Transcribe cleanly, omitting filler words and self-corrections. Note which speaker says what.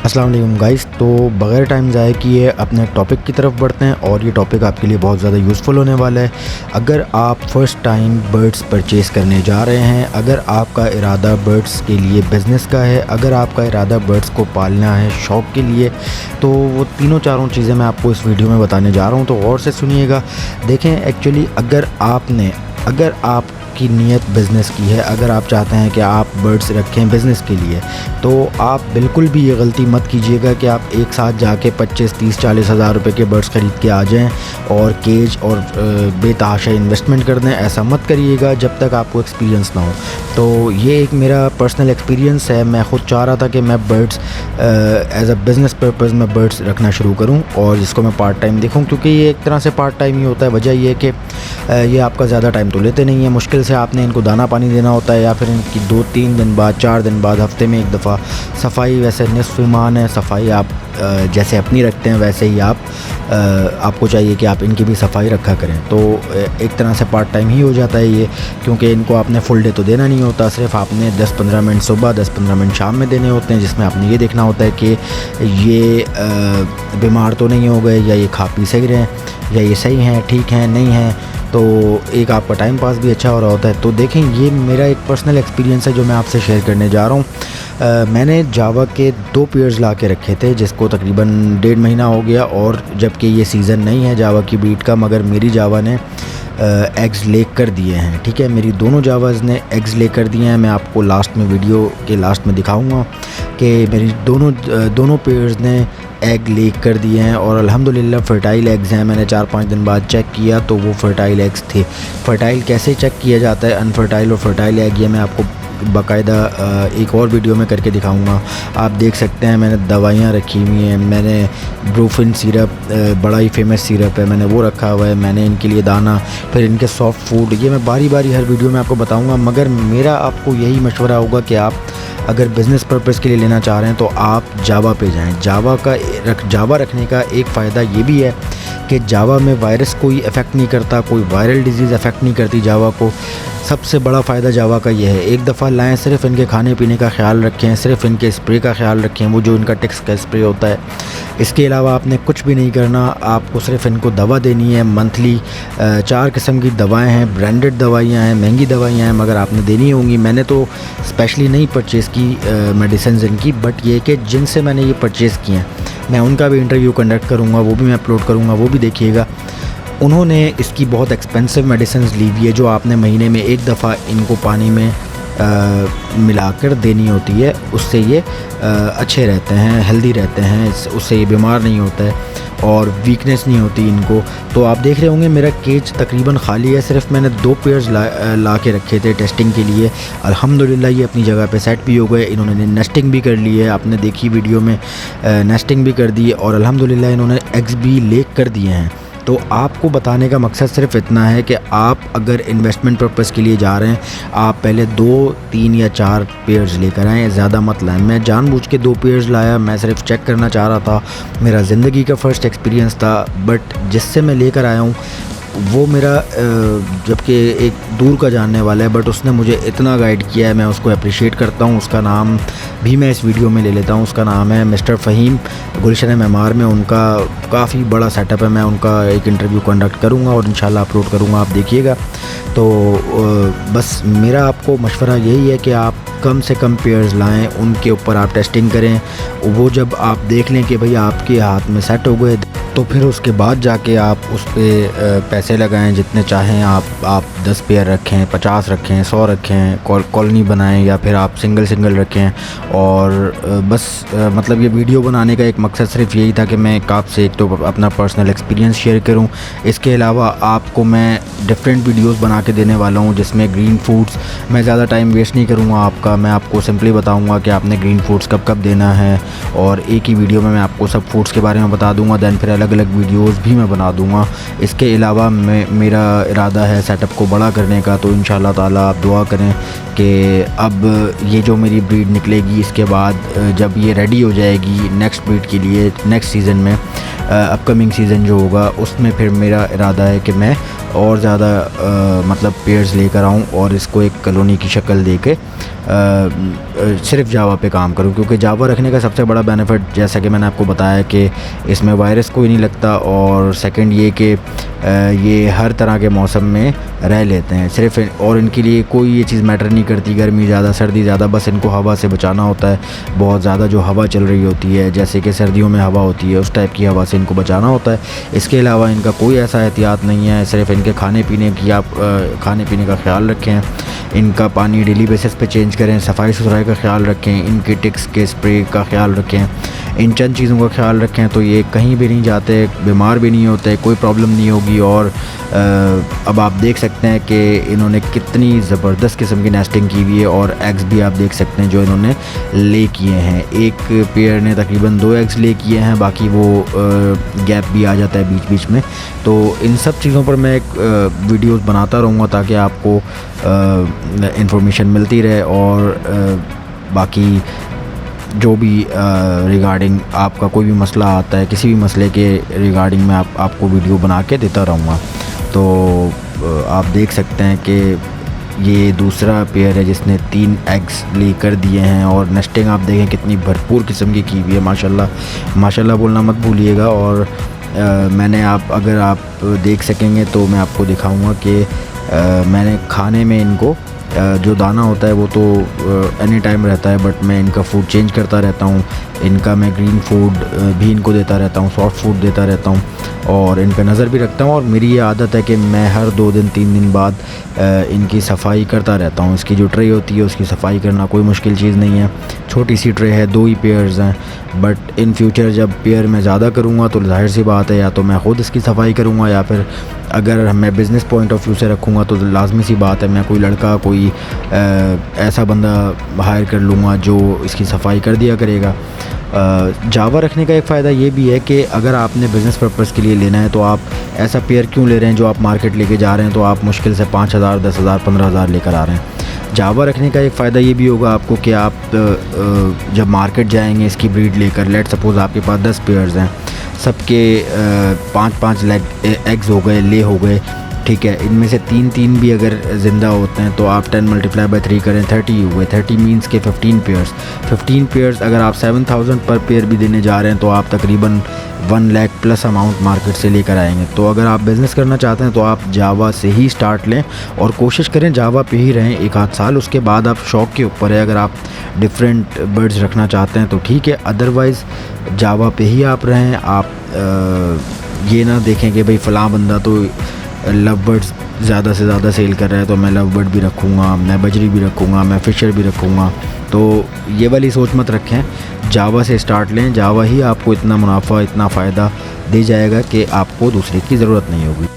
Speaker 1: अस्सलाम वालेकुम गाइस। तो बग़ैर टाइम ज़ाया किए अपने टॉपिक की तरफ बढ़ते हैं और ये टॉपिक आपके लिए बहुत ज़्यादा यूज़फुल होने वाला है। अगर आप फ़र्स्ट टाइम बर्ड्स परचेज़ करने जा रहे हैं, अगर आपका इरादा बर्ड्स के लिए बिज़नेस का है, अगर आपका इरादा बर्ड्स को पालना है शौक़ के लिए, तो वो तीनों चारों चीज़ें मैं आपको इस वीडियो में बताने जा रहा हूँ। तो गौर से सुनिएगा। देखें, एक्चुअली अगर आपकी नीयत बिज़नेस की है, अगर आप चाहते हैं कि आप बर्ड्स रखें बिज़नेस के लिए, तो आप बिल्कुल भी ये गलती मत कीजिएगा कि आप एक साथ जाके 25, 30, 40 हज़ार रुपये के बर्ड्स ख़रीद के आ जाएं और केज और बेतहाशा इन्वेस्टमेंट कर दें। ऐसा मत करिएगा जब तक आपको एक्सपीरियंस ना हो। तो ये एक मेरा पर्सनल एक्सपीरियंस है। मैं ख़ुद चाह रहा था कि मैं birds as a business purpose में बर्ड्स रखना शुरू करूँ और जिसको मैं पार्ट टाइम देखूँ, क्योंकि ये एक तरह से पार्ट टाइम ही होता है। वजह ये है कि ये आपका ज़्यादा टाइम तो लेते नहीं है। मुश्किल से आपने इनको दाना पानी देना होता है या फिर इनकी 2-3 दिन बाद, 4 दिन बाद, हफ़्ते में एक दफ़ा सफाई। वैसे निस्फ़ ईमान है, सफाई आप जैसे अपनी रखते हैं वैसे ही आपको चाहिए कि आप इनकी भी सफाई रखा करें। तो एक तरह से पार्ट टाइम ही हो जाता है ये, क्योंकि इनको आपने फुल डे तो देना नहीं होता। सिर्फ आपने 10-15 मिनट सुबह, 10-15 मिनट शाम में देने होते हैं, जिसमें आपने ये देखना होता है कि ये बीमार तो नहीं हो गए, या ये खा पी सही रहे हैं, या ये सही हैं, ठीक हैं, नहीं हैं। तो एक आपका टाइम पास भी अच्छा हो रहा होता है। तो देखें, ये मेरा एक पर्सनल एक्सपीरियंस है जो मैं आपसे शेयर करने जा रहा हूँ। मैंने जावा के 2 पेयर्स ला के रखे थे, जिसको तकरीबन 1.5 महीना हो गया, और जबकि ये सीज़न नहीं है जावा की ब्रीड का, मगर मेरी जावा ने एग्स ले कर दिए हैं। ठीक है, मेरी दोनों जावाज़ ने एग्स ले कर दिए हैं। मैं आपको लास्ट में, वीडियो के लास्ट में दिखाऊंगा कि मेरी दोनों पेयर्स ने एग ले कर दिए हैं और अल्हम्दुलिल्लाह फ़र्टाइल एग्स हैं। मैंने 4-5 दिन बाद चेक किया तो वो फ़र्टाइल एग्स थे। फ़र्टाइल कैसे चेक किया जाता है, अनफ़र्टाइल और फ़र्टाइल एग, ये मैं आपको बाकायदा एक और वीडियो में करके दिखाऊंगा। आप देख सकते हैं मैंने दवाइयाँ रखी हुई हैं। मैंने ब्रूफिन सिरप, बड़ा ही फेमस सिरप है, मैंने वो रखा हुआ है। मैंने इनके लिए दाना, फिर इनके सॉफ्ट फूड, ये मैं बारी बारी हर वीडियो में आपको बताऊंगा। मगर मेरा आपको यही मशवरा होगा कि आप अगर बिज़नेस पर्पज़ के लिए लेना चाह रहे हैं तो आप जावा पे जाएं। जावा रखने का एक फ़ायदा ये भी है कि जावा में वायरस कोई अफेक्ट नहीं करता, कोई वायरल डिजीज़ अफेक्ट नहीं करती जावा को। सबसे बड़ा फ़ायदा जावा का ये है, एक दफ़ा लाएं, सिर्फ इनके खाने पीने का ख्याल रखें, सिर्फ इनके स्प्रे का ख्याल रखें, वो जो इनका टिक्स का स्प्रे होता है। इसके अलावा आपने कुछ भी नहीं करना, आपको सिर्फ इनको दवा देनी है मंथली। 4 किस्म की दवाएं हैं, ब्रांडेड दवाइयाँ हैं, महंगी दवाइयाँ हैं, मगर आपने देनी होंगी। मैंने तो स्पेशली नहीं परचेज़ की मेडिसिन इनकी, बट ये कि जिनसे मैंने ये परचेज़ किए हैं, मैं उनका भी इंटरव्यू कंडक्ट करूँगा, वो भी मैं अपलोड करूँगा, वो भी देखिएगा। उन्होंने इसकी बहुत एक्सपेंसिव मेडिसिन ली हुई है, जो आपने महीने में एक दफ़ा इनको पानी में मिलाकर देनी होती है। उससे ये अच्छे रहते हैं, हेल्दी रहते हैं, उससे ये बीमार नहीं होता है और वीकनेस नहीं होती इनको। तो आप देख रहे होंगे मेरा केज तकरीबन खाली है। सिर्फ मैंने 2 पेयर्स ला के रखे थे टेस्टिंग के लिए। अल्हम्दुलिल्लाह ये अपनी जगह पे सेट भी हो गए। इन्होंने नेस्टिंग भी कर ली है, आपने देखी वीडियो में, नेस्टिंग भी कर दी है और अल्हम्दुलिल्लाह इन्होंने एग्स भी ले कर दिए हैं। तो आपको बताने का मकसद सिर्फ इतना है कि आप अगर इन्वेस्टमेंट पर्पज़ के लिए जा रहे हैं, आप पहले 2, 3 या 4 पेयर्स लेकर आएँ, ज़्यादा मत लाएं। मैं जानबूझ के 2 पेयर्स लाया, मैं सिर्फ चेक करना चाह रहा था। मेरा ज़िंदगी का फ़र्स्ट एक्सपीरियंस था, बट जिससे मैं लेकर आया हूँ वो मेरा जबकि एक दूर का जानने वाला है, बट उसने मुझे इतना गाइड किया है, मैं उसको अप्रिशिएट करता हूँ। उसका नाम भी मैं इस वीडियो में ले लेता हूँ। उसका नाम है मिस्टर फ़हीम, गुलशन मेमार में उनका काफ़ी बड़ा सेटअप है। मैं उनका एक इंटरव्यू कंडक्ट करूँगा और इंशाल्लाह अपलोड करूँगा, आप देखिएगा। तो बस मेरा आपको मशवरा यही है कि आप कम से कम पेयर्स लाएँ, उनके ऊपर आप टेस्टिंग करें। वो जब आप देख लें कि भाई आपके हाथ में सेट हो गए, तो फिर उसके बाद जाके आप उस पर पैसे लगाएं जितने चाहें। आप 10 पेयर रखें, 50 रखें, 100 रखें, कॉलोनी बनाएं, या फिर आप सिंगल रखें। और बस मतलब ये वीडियो बनाने का एक मकसद सिर्फ यही था कि मैं आपसे एक तो अपना पर्सनल एक्सपीरियंस शेयर करूं। इसके अलावा आपको मैं डिफरेंट वीडियोस बना के देने वाला हूं, जिसमें ग्रीन फूड्स, मैं ज़्यादा टाइम वेस्ट नहीं करूँगा आपका। मैं आपको सिंपली बताऊँगा कि आपने ग्रीन फूड्स कब कब देना है, और एक ही वीडियो में मैं आपको सब फूड्स के बारे में बता दूँगा। दैन फिर अलग अलग वीडियोस भी मैं बना दूंगा। इसके अलावा मेरा इरादा है सेटअप को बड़ा करने का, तो इंशाल्लाह ताला आप दुआ करें कि अब ये जो मेरी ब्रीड निकलेगी, इसके बाद जब ये रेडी हो जाएगी नेक्स्ट ब्रीड के लिए नेक्स्ट सीज़न में, अपकमिंग सीज़न जो होगा उसमें फिर मेरा इरादा है कि मैं और ज़्यादा मतलब पेयर्स लेकर आऊँ और इसको एक कॉलोनी की शक्ल दे के सिर्फ जावा पे काम करूँ, क्योंकि जावा रखने का सबसे बड़ा बेनिफिट जैसा कि मैंने आपको बताया कि इसमें वायरस कोई नहीं लगता, और सेकंड ये कि ये हर तरह के मौसम में रह लेते हैं सिर्फ, और इनके लिए कोई ये चीज़ मैटर नहीं करती गर्मी ज़्यादा सर्दी ज़्यादा, बस इनको हवा से बचाना होता है। बहुत ज़्यादा जो हवा चल रही होती है, जैसे कि सर्दियों में हवा होती है, उस टाइप की हवा से इनको बचाना होता है। इसके अलावा इनका कोई ऐसा एहतियात नहीं है, सिर्फ इनके खाने पीने की आप खाने पीने का ख्याल रखें, इनका पानी डेली बेसिस पे चेंज करें, सफाई सुथराई का ख्याल रखें, इनके टिक्स के स्प्रे का ख्याल रखें, इन चंद चीज़ों का ख्याल रखें तो ये कहीं भी नहीं जाते, बीमार भी नहीं होते, कोई प्रॉब्लम नहीं होगी। और अब आप देख सकते हैं कि इन्होंने कितनी ज़बरदस्त किस्म की नेस्टिंग की हुई है, और एग्स भी आप देख सकते हैं जो इन्होंने ले किए हैं। एक पेयर ने तकरीबन 2 एग्स ले किए हैं, बाकी वो गैप भी आ जाता है बीच बीच में। तो इन सब चीज़ों पर मैं एक वीडियोस बनाता रहूँगा ताकि आपको इंफॉर्मेशन मिलती रहे, और बाकी जो भी रिगार्डिंग आपका कोई भी मसला आता है, किसी भी मसले के रिगार्डिंग मैं आपको वीडियो बना के देता रहूँगा। तो आप देख सकते हैं कि ये दूसरा पेयर है जिसने 3 एग्स ले कर दिए हैं, और नेस्टिंग आप देखें कितनी भरपूर किस्म की हुई है, माशाल्लाह माशाल्लाह बोलना मत भूलिएगा। और मैंने अगर आप देख सकेंगे तो मैं आपको दिखाऊंगा कि मैंने खाने में इनको जो दाना होता है वो तो एनी टाइम रहता है, बट मैं इनका फूड चेंज करता रहता हूँ। इनका मैं ग्रीन फूड भी इनको देता रहता हूँ, सॉफ्ट फूड देता रहता हूँ, और इन पे नज़र भी रखता हूँ। और मेरी ये आदत है कि मैं हर 2 दिन 3 दिन बाद इनकी सफाई करता रहता हूँ। इसकी जो ट्रे होती है उसकी सफाई करना कोई मुश्किल चीज़ नहीं है, छोटी सी ट्रे है, 2 ही पेयर्स हैं, बट इन फ्यूचर जब पेयर मैं ज़्यादा करूँगा तो जाहिर सी बात है या तो मैं ख़ुद इसकी सफाई करूँगा, या फिर अगर मैं बिज़नेस पॉइंट ऑफ व्यू से रखूँगा तो लाजमी सी बात है मैं कोई लड़का कोई ऐसा बंदा हायर कर लूँगा जो इसकी सफाई कर दिया करेगा। जावा रखने का एक फ़ायदा ये भी है कि अगर आपने बिज़नेस पर्पज़ के लिए लेना है तो आप ऐसा पेयर क्यों ले रहे हैं जो आप मार्केट लेके जा रहे हैं, तो आप मुश्किल से 5,000 10,000 15,000 लेकर आ रहे हैं। जावा रखने का एक फ़ायदा ये भी होगा आपको कि आप जब मार्केट जाएंगे इसकी ब्रीड लेकर, लेट सपोज़ आपके पास 10 पेयर्स हैं, सबके 5-5 एग्स हो गए, ले हो गए, ठीक है, इनमें से 3-3 भी अगर ज़िंदा होते हैं तो आप 10 × 3 करें 30 हुए, 30 मीन्स के 15 पेयर्स अगर आप 7,000 पर पेयर भी देने जा रहे हैं तो आप तकरीबन 1 लाख प्लस अमाउंट मार्केट से लेकर आएंगे। तो अगर आप बिज़नेस करना चाहते हैं तो आप जावा से ही स्टार्ट लें और कोशिश करें जावा पे ही रहें 1-8 साल, उसके बाद आप शौक़ के ऊपर है, अगर आप डिफरेंट बर्ड्स रखना चाहते हैं तो ठीक है, अदरवाइज़ जावा पे ही आप रहें। आप ये ना देखें कि भाई फ़लाँ बंदा तो लव बर्ड्स ज़्यादा से ज़्यादा सेल कर रहा है तो मैं लव बर्ड भी रखूँगा, मैं बजरी भी रखूँगा, मैं फ़िशर भी रखूँगा, तो ये वाली सोच मत रखें। जावा से स्टार्ट लें, जावा ही आपको इतना मुनाफा इतना फ़ायदा दे जाएगा कि आपको दूसरे की ज़रूरत नहीं होगी।